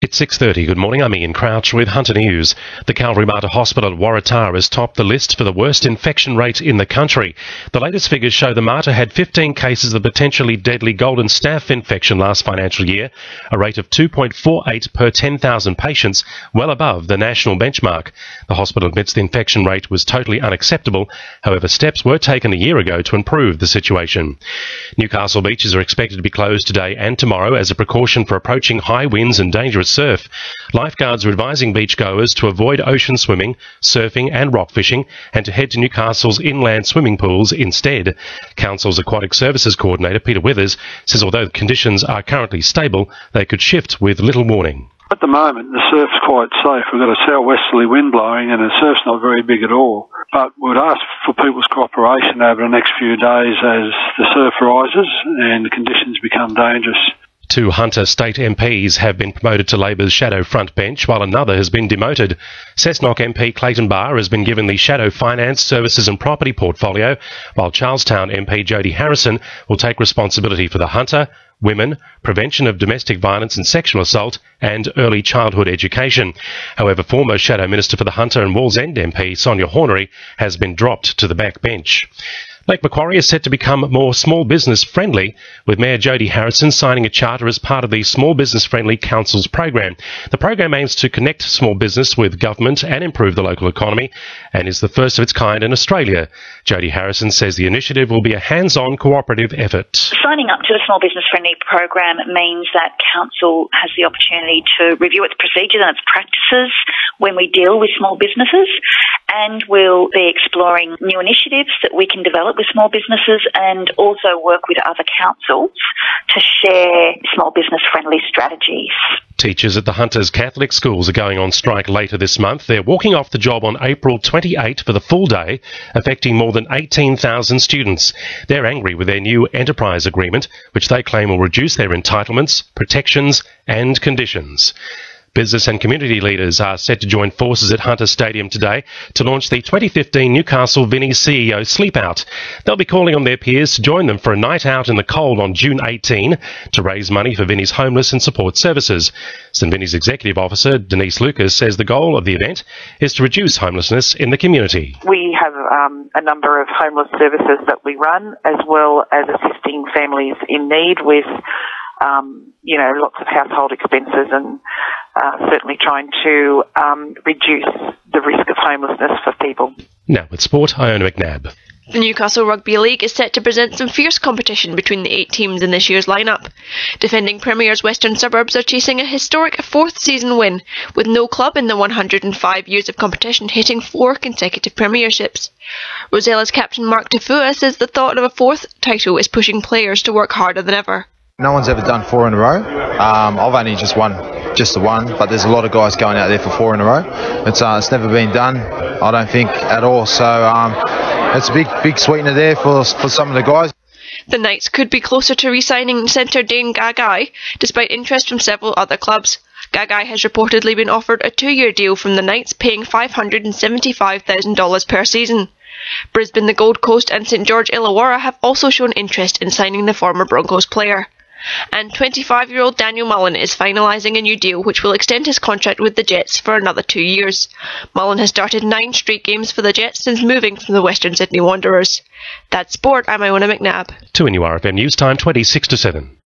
It's 6:30. Good morning. I'm Ian Crouch with Hunter News. The Cavalry-Mater Hospital at Waratah has topped the list for the worst infection rate in the country. The latest figures show the Mater had 15 cases of potentially deadly golden staph infection last financial year, a rate of 2.48 per 10,000 patients, well above the national benchmark. The hospital admits the infection rate was totally unacceptable. However, steps were taken a year ago to improve the situation. Newcastle beaches are expected to be closed today and tomorrow as a precaution for approaching high winds and dangerous surf. Lifeguards are advising beachgoers to avoid ocean swimming, surfing and rock fishing and to head to Newcastle's inland swimming pools instead. Council's Aquatic Services Coordinator Peter Withers says although conditions are currently stable, they could shift with little warning. At the moment, the surf's quite safe. We've got a southwesterly wind blowing and the surf's not very big at all. But we'd ask for people's cooperation over the next few days as the surf rises and the conditions become dangerous. 2 Hunter state MPs have been promoted to Labor's shadow front bench, while another has been demoted. Cessnock MP Clayton Barr has been given the shadow finance, services and property portfolio, while Charlestown MP Jodie Harrison will take responsibility for the Hunter, women, prevention of domestic violence and sexual assault, and early childhood education. However, former Shadow Minister for the Hunter and Wallsend MP Sonia Hornery has been dropped to the back bench. Lake Macquarie is set to become more small business friendly, with Mayor Jodie Harrison signing a charter as part of the Small Business Friendly Councils program. The program aims to connect small business with government and improve the local economy and is the first of its kind in Australia. Jodie Harrison says the initiative will be a hands-on cooperative effort. Signing up to the Small Business Friendly program means that Council has the opportunity to review its procedures and its practices when we deal with small businesses, and we'll be exploring new initiatives that we can develop with small businesses and also work with other councils to share small business friendly strategies. Teachers at the Hunters Catholic schools are going on strike later this month. They're walking off the job on April 28 for the full day, affecting more than 18,000 students. They're angry with their new enterprise agreement, which they claim will reduce their entitlements, protections and conditions. Business and community leaders are set to join forces at Hunter Stadium today to launch the 2015 Newcastle Vinnies CEO Sleep Out. They'll be calling on their peers to join them for a night out in the cold on June 18 to raise money for Vinnies homeless and support services. St Vinnies Executive Officer Denise Lucas says the goal of the event is to reduce homelessness in the community. We have a number of homeless services that we run, as well as assisting families in need with lots of household expenses and certainly trying to reduce the risk of homelessness for people. Now with sport, Iona McNabb. The Newcastle Rugby League is set to present some fierce competition between the 8 teams in this year's lineup. Defending Premier's Western Suburbs are chasing a historic 4th season win, with no club in the 105 years of competition hitting 4 consecutive premierships. Rosella's captain Mark Tafua says the thought of a 4th title is pushing players to work harder than ever. No one's ever done 4 in a row. I've only just won the one, but there's a lot of guys going out there for 4 in a row. It's never been done, I don't think, at all. So it's a big sweetener there for some of the guys. The Knights could be closer to re-signing centre Dane Gagai, despite interest from several other clubs. Gagai has reportedly been offered a 2-year deal from the Knights, paying $575,000 per season. Brisbane, the Gold Coast and St George Illawarra have also shown interest in signing the former Broncos player. And 25-year-old Daniel Mullen is finalising a new deal which will extend his contract with the Jets for another 2 years. Mullen has started 9 straight games for the Jets since moving from the Western Sydney Wanderers. That's sport. I'm Iona McNabb. 2 NURFM News Time 26 to 7.